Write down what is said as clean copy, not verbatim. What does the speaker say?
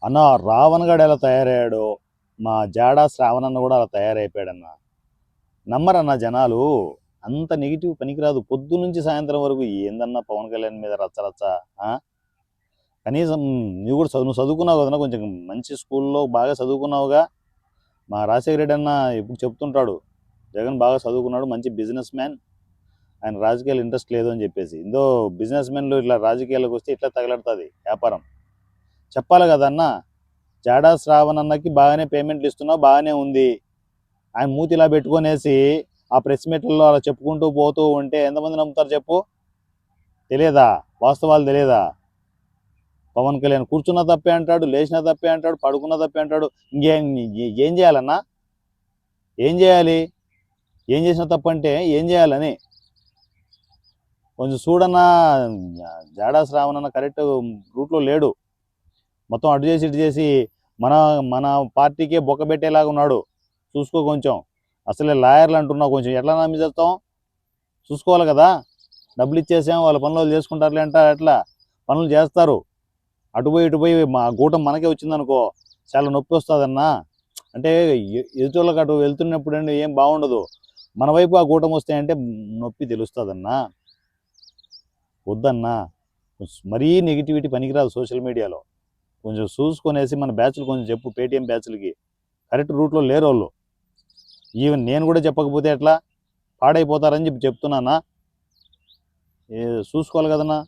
అన్న రావణ్ గడు ఎలా తయారయ్యాడో మా జాడా శ్రావణ్ అన్న కూడా అలా తయారైపోయాడన్న. నమ్మరన్న జనాలు. అంత నెగిటివ్ పనికిరాదు. పొద్దు నుంచి సాయంత్రం వరకు ఏందన్నా పవన్ కళ్యాణ్ మీద రచ్చరచ్చ. ఆ? కనీసం నువ్వు చదువుకున్నావు కదన్నా, కొంచెం మంచి స్కూల్లో బాగా చదువుకున్నావుగా. మా రాజశేఖర రెడ్డి అన్న ఇప్పుడు చెప్తుంటాడు, జగన్ బాగా చదువుకున్నాడు, మంచి బిజినెస్ మ్యాన్, ఆయన రాజకీయాలు ఇంట్రెస్ట్ లేదు అని చెప్పేసి. ఇందో బిజినెస్ మెన్లు ఇట్లా రాజకీయాలకు వస్తే ఇట్లా తగలడుతుంది వ్యాపారం. చెప్పాలి కదన్నా. జాడా శ్రావణ్ అన్నకి బాగానే పేమెంట్లు ఇస్తున్నావు, బాగానే ఉంది. ఆయన మూతి ఇలా పెట్టుకొనేసి ఆ ప్రెస్ మీట్లలో అలా చెప్పుకుంటూ పోతూ ఉంటే ఎంతమంది నమ్ముతారు చెప్పు? తెలియదా? వాస్తవాలు తెలియదా? పవన్ కళ్యాణ్ కూర్చున్న తప్పే అంటాడు, లేచిన తప్పే అంటాడు, పడుకున్న తప్పే అంటాడు. ఏం చేయాలన్నా? ఏం చేయాలి? ఏం చేసిన తప్పంటే ఏం చేయాలని కొంచెం చూడన్నా. జాడా శ్రావణ్ అన్న కరెక్ట్ రూట్లో లేడు. మొత్తం అటు చేసి ఇటు చేసి మన మన పార్టీకే బొక్క పెట్టేలాగా ఉన్నాడు. చూసుకో కొంచెం. అసలే లాయర్లు అంటున్నావు, కొంచెం ఎట్లా నమ్మి చేస్తాం? చూసుకోవాలి కదా. డబ్బులు ఇచ్చేసాం, వాళ్ళ పనులు వాళ్ళు చేసుకుంటారులే అంటారు, ఎట్లా పనులు చేస్తారు. అటుపోయి ఇటుపోయి మా గూటం మనకే వచ్చిందనుకో చాలా నొప్పి వస్తుందన్నా. అంటే ఎదుటోళ్ళకి అటు వెళ్తున్నప్పుడు అండి ఏం బాగుండదు. మన వైపు ఆ గూటం వస్తాయంటే నొప్పి తెలుస్తుందన్నా. వద్దన్నా. మరీ నెగిటివిటీ పనికిరాదు సోషల్ మీడియాలో. కొంచెం చూసుకొనేసి మన బ్యాచ్లు కొంచెం చెప్పు. పేటీఎం బ్యాచ్లకి కరెక్ట్ రూట్లో లేరు వాళ్ళు. ఈవెన్ నేను కూడా చెప్పకపోతే ఎట్లా? పాడైపోతారని చెప్తున్నానా. చూసుకోవాలి కదన్నా.